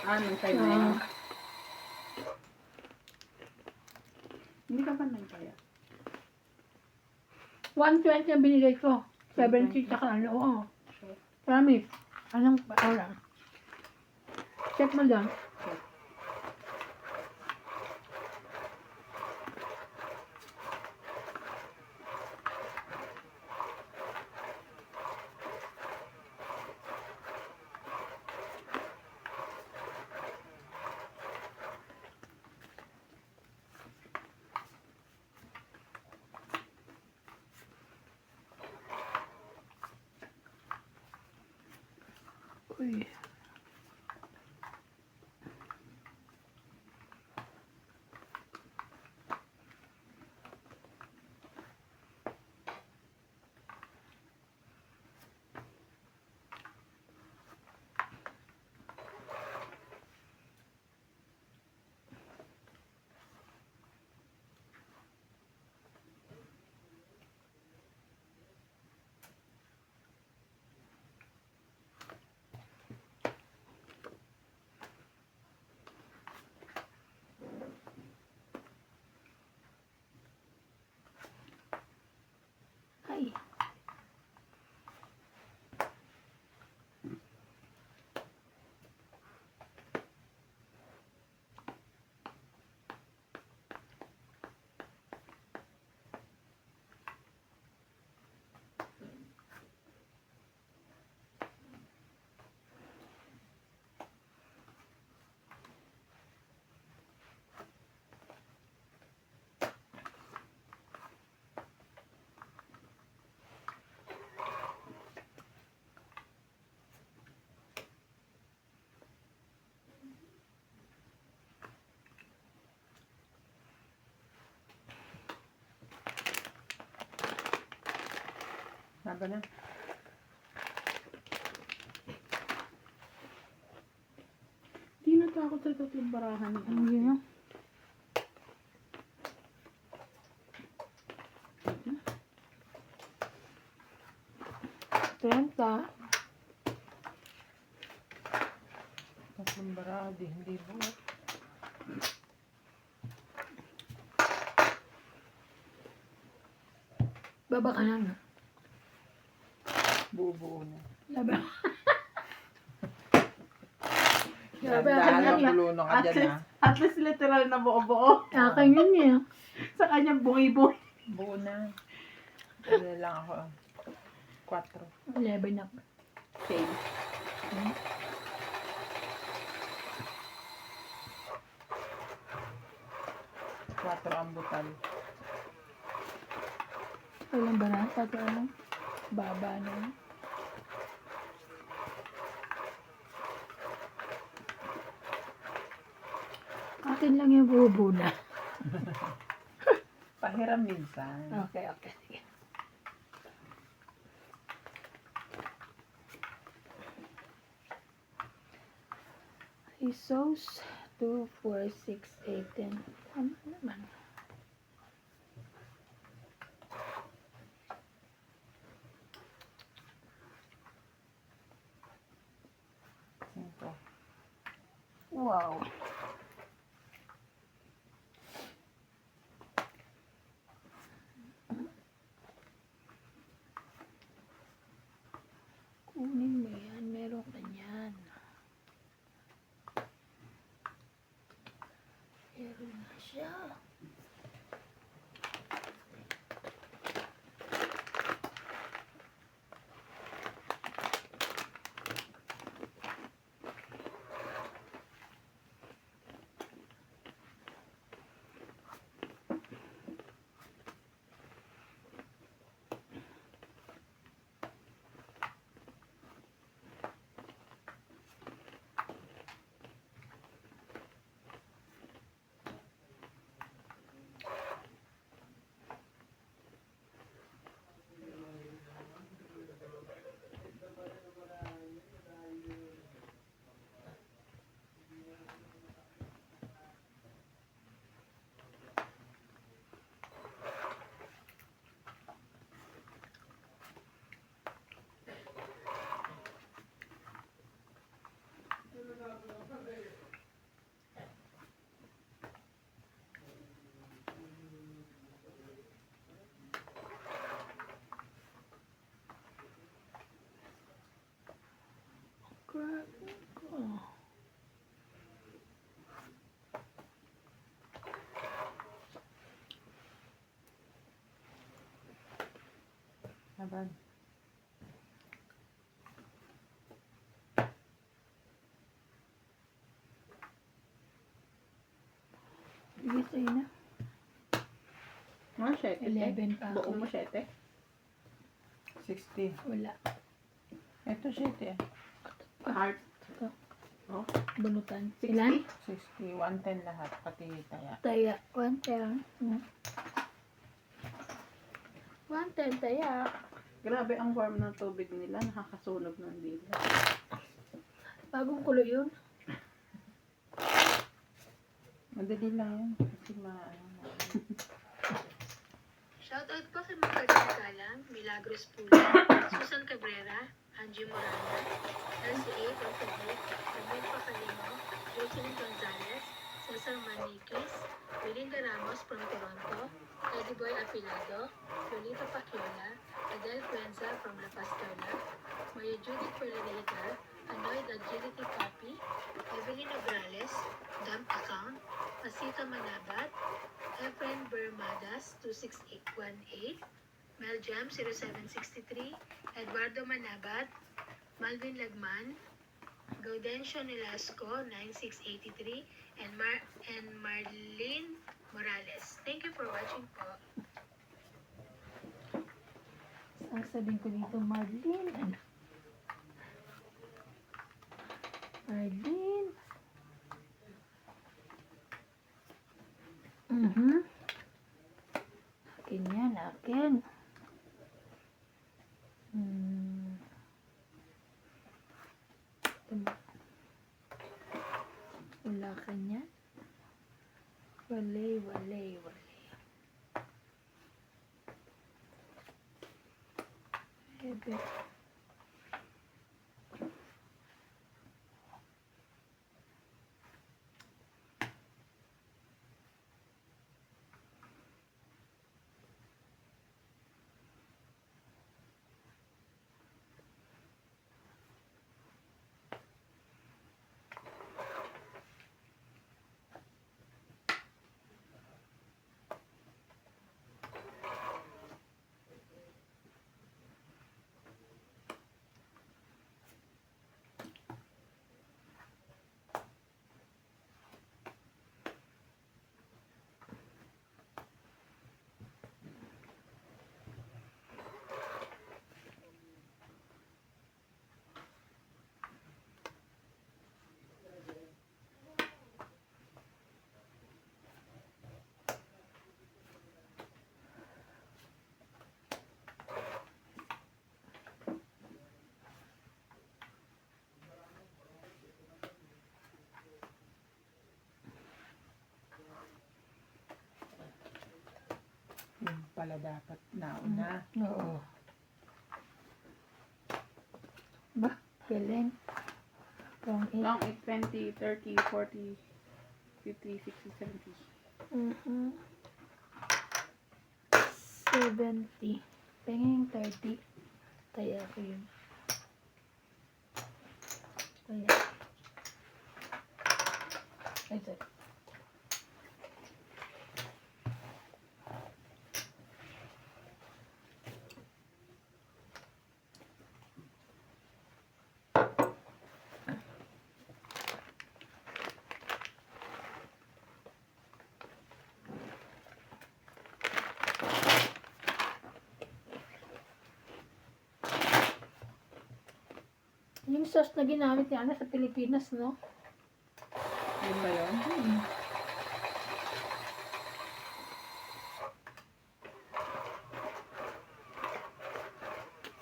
Nung time na yun. Hindi ka pa nagkaya. 120 ang binigay ko. 70 tsaka ano. Oo. Sure. Promise. Anong aura? Check mo lang. Uy. Laban na. Di natakot sa tatlong barahan ni Ano yun? Trenta. Tatlong baradi, hindi buo. Baba ka lang. No? Buo-buo na. Laban. Grabe, Dahan-dahan akin ang yan. buluno ka At dyan, least, ha? at least literal na buo-buo. Akin yun eh. Sa kanyang bungi-bungi. Buo na. Ano lang ako. 4. 11 na. Same. Quatro ang butal. Walang ba na? Pati ano? Baba na. Akin lang yung bubo na. Pahiram minsan. Okay, okay. Sige. Isos 2, 4, 6, 8, 10. Tama naman. Cinco. Wow. Kunin mo yan. Meron ka yan. Meron na siya. Grabe ko. Laban. Bigay sa'yo na. Mga 7. 11 pa Buo ako. mo 7. 60. Wala. Ito 7 eh. Heart. Bunutan. 60. Ilan? 60. 110 lahat. Pati taya. Taya. 110. 110 taya. Grabe ang warm ng tubig nila. Nakakasunog ng dila. Bagong kulo yun. Madali lang yan. Kasi Shoutout po kay mga Galang, Milagros Pula, Susan Cabrera, Angie Morana, LCA Pacific, Ramon Pacalino, Jocelyn Gonzalez, Cesar Maniquis, Belinda Ramos from Toronto, Eddie Boy Apilado, Lolita Paciola, Adele Cuenza from La Pastola, Maria Judith Pelerida, Anoyd Agility Copy, Evelyn Nograles, Dump Account, Masita Manabat, Efren Bermadas 26818, Mel Jam 0763, Eduardo Manabat, Malvin Lagman, Gaudencio Nilasco 9683, and Marlene Morales. Thank you for watching po. Ang sabihin ko dito, Marlene. Ano? Marlene. Akin yan, akin. wala ka niyan. Wale. Ebe. Yun pala dapat nauna. Oo. Ba, galing. Pang 8. Long 8, 20, 30, 40, 50, 60, 70. 70. Penging 30. Taya ko yun. Taya. Ay, sorry. Yung sauce na ginamit niya sa Pilipinas, no? Yun ba yun?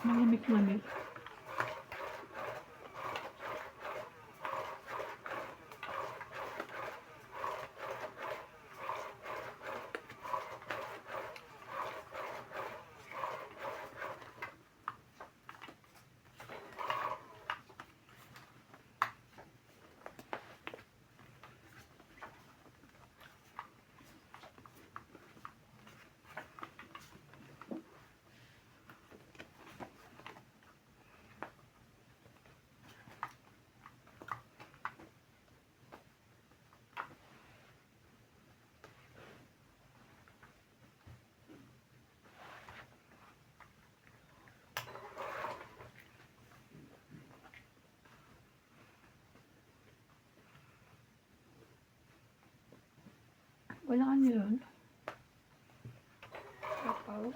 Malamig. Wala ano yun? Papaw.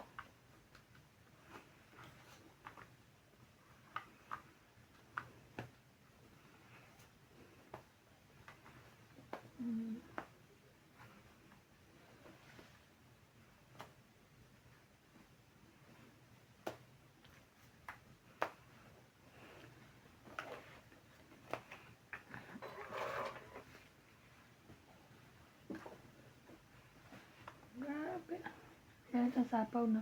Grabe. Kaya sa sapaw na.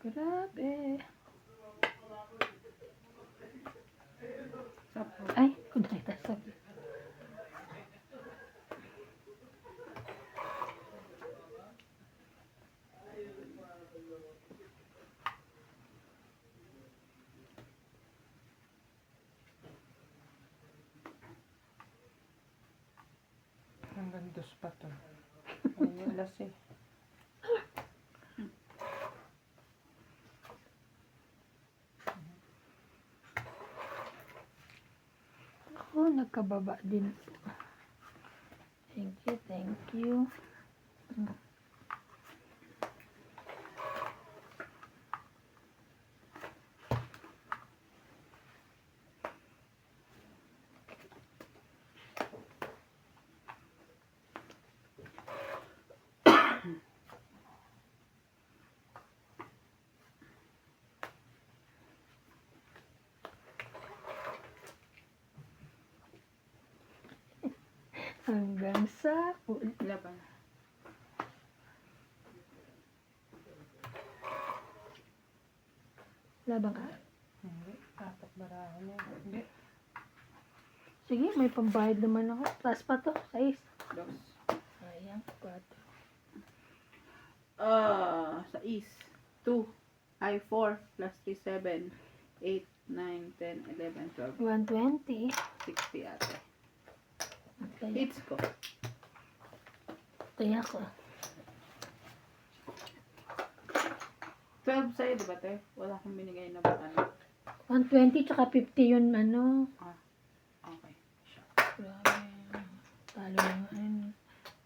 Grabe. Ay, kunay tasag. Hanggang dos pa to. Ayun yung last eh. Ako, nagkababa din po. Thank you. Hanggang sa... Laban. Labang ka? Hindi. Apat barahan yan. Hindi. Sige, may pambayad naman ako. Taas pa to, 6. Dos. Ayan, 4. Sa is. 2. Ay, 4. Plus 3, 7. 8, 9, 10, 11, 12. 120. 60 ate. Taya, Hits ko. taya ko. 12 sa'yo, di ba, te? Wala akong binigay na ano. 120 tsaka 50 yun, ano. Okay. Grabe. Talo lang, ano.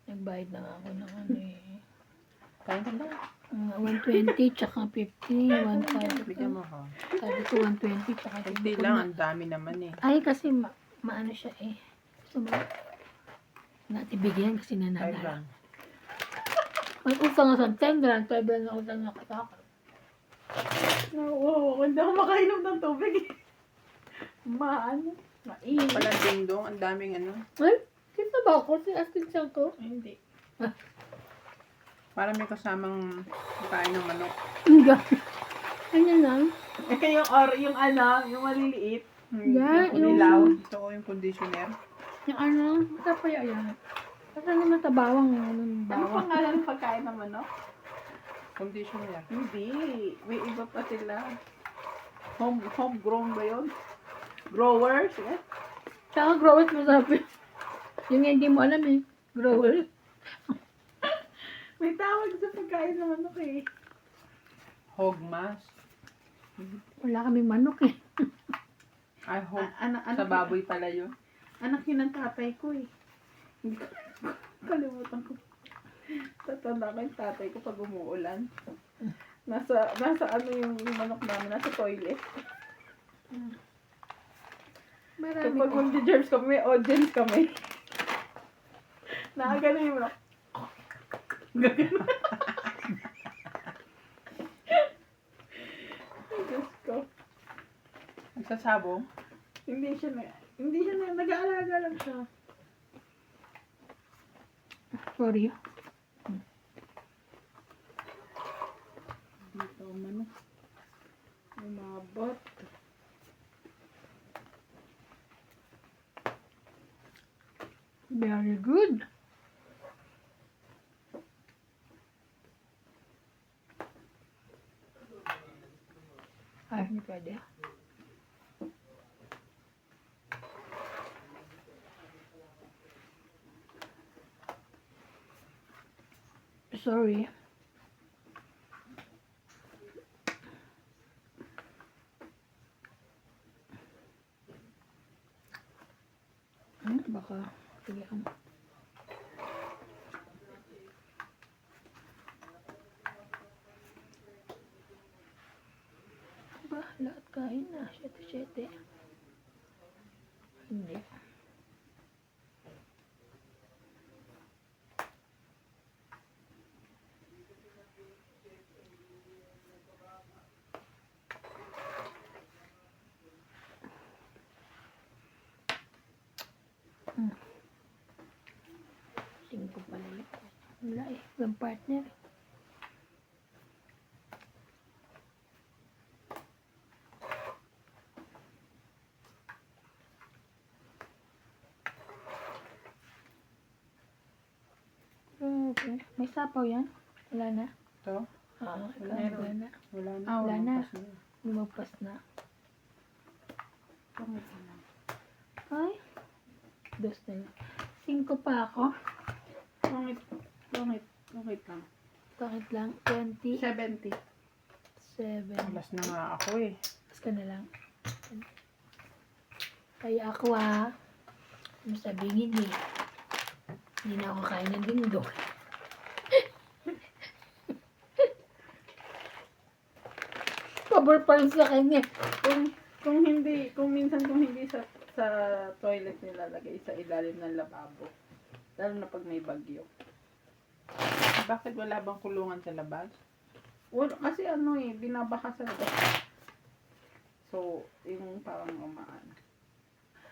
Nagbayad na nga ako ng ano eh. Kain ka ba? 120 tsaka 50. 150. Bigyan mo ha. Sabi ko 120 tsaka 50. Hindi lang. Ang dami naman eh. Ay, kasi maano siya eh. Gusto mo? Natin bigyan kasi 5 nananala. lang. May utang nga sa 10 grand. 5 grand na utang nga kasaka. Oo, hindi ako makainom ng tubig. Maano? Mainit. Pala ding-dong. Ang daming ano. Ay, kita ba ako? Si Astin ko? Hindi. Para may kasamang kain ng manok. Hindi. Ganyan lang. Eh, yung ano, yung maliliit. Yan, Yung yung- ilaw. Ito ko yung conditioner. Yung ano, matapaya yan. Kasi naman sa bawang. Ano, Ano bawang. pangalan ng pagkain ng manok? Conditioner. Hindi. May iba pa sila. Homegrown ba yun? Growers? Eh? Tsaka growers masarap yun. Yung hindi mo alam eh. Growers. May tawag sa pagkain ng manok eh. Hogmas. Wala kaming manok eh. Ay, hog. Anak Sa baboy pala yun. Anak yun ng tatay ko eh. Hindi ko kalimutan ko. Tatanda ko yung tatay ko pag umuulan. Nasa ano yung manok namin, nasa toilet. Marami Kapag ko. mag-germs kami, may audience kami. Nakagano yung manok. Gagano. Ay, Diyos ko. Nagsasabong. Hindi siya nag-aalaga lang siya. Sorry. Dito manok. Umabot. Very good. Ay, hindi pwede. Sorry. Baka, sige ang... Ba, lahat kain na. 7-7. Hindi. Singko pala yun. Wala eh. Yung partner. Okay. May sapaw yan? Wala na? Ito. Wala na. Wala na. Ah, wala na. Lumpas na. Lumagpas na. Pangit na. Ay. Dos na yun. 5 pa ako. Pangit lang. Bakit lang? 20. 70. 7. Alas na nga ako eh. Tapos ka na lang. Kaya ako ano sabihin eh. Hindi na ako kain ng dingdong. Pabor pa rin sa kanya. Kung minsan sa toilet nilalagay sa ilalim ng lababo. Lalo na pag may bagyo. Bakit wala bang kulungan sa labas? Well, kasi binabaka sa labas. So, yung parang umaan.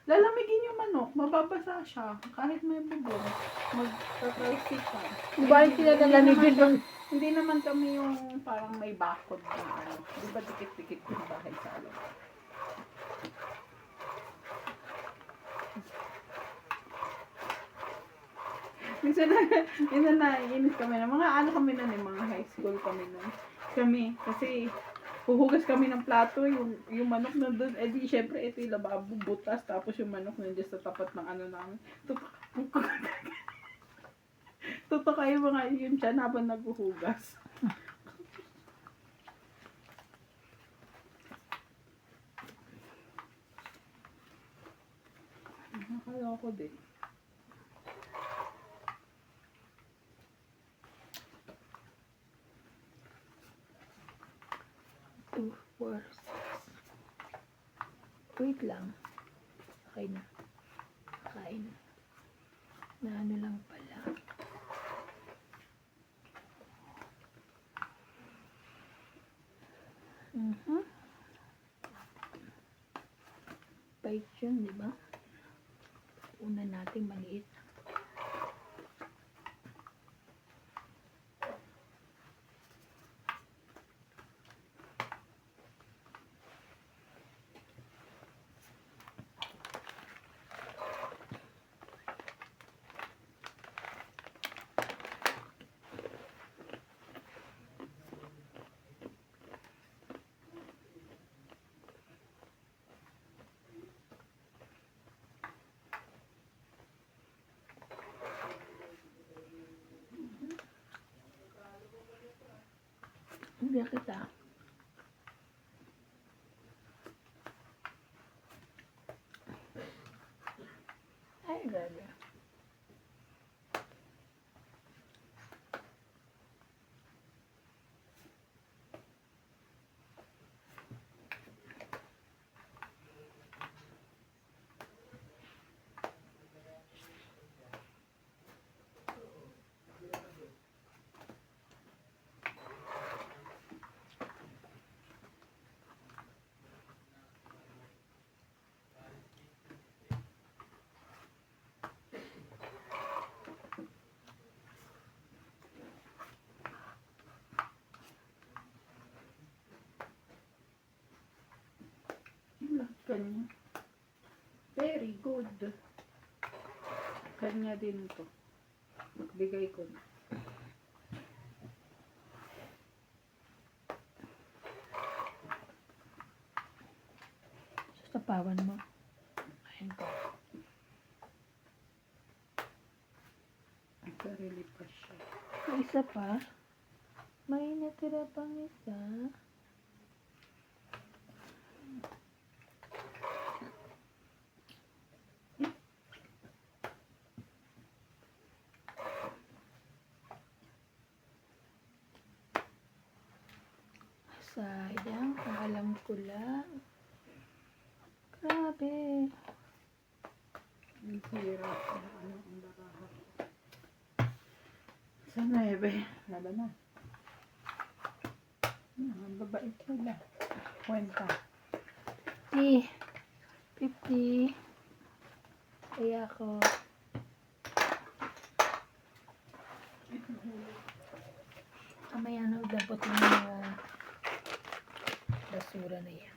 Lalamigin yung manok, mababasa siya. Kahit may bubong, magtatalsik siya. Di ba yung tinanalamigin ng... Hindi naman kami yung parang may bakod na ano. Di ba dikit-dikit yung bahay sa alam. Minsan naiinis kami na mga ano kami nun, mga high school kami nun. Kami, kasi huhugas kami ng plato, yung manok nandun, eh di syempre ito yung lababo, butas, tapos yung manok nandiyan sa tapat ng ano namin. Tutok kayo mga yun siya habang naghuhugas. Nakaloko din. 2, 4, 6. Wait lang. Okay na. Kain. Na ano lang pala. Bite yun, di ba? Una natin maliit. Hindi kita. Ay, grabe. Kanya. Very good. Kanya din to. Magbigay ko na. Sasapawan mo. Ayan ko. Sarili pa siya. May isa pa. May natira pang isa. Sayang, kung alam ko lang. Grabe. Ang hirap. Ano ang baraha. Sa 9. Laba na. Ang babait nila. Kwenta. 50. Kaya ako. Kamaya na dapat yung mga basura na yan.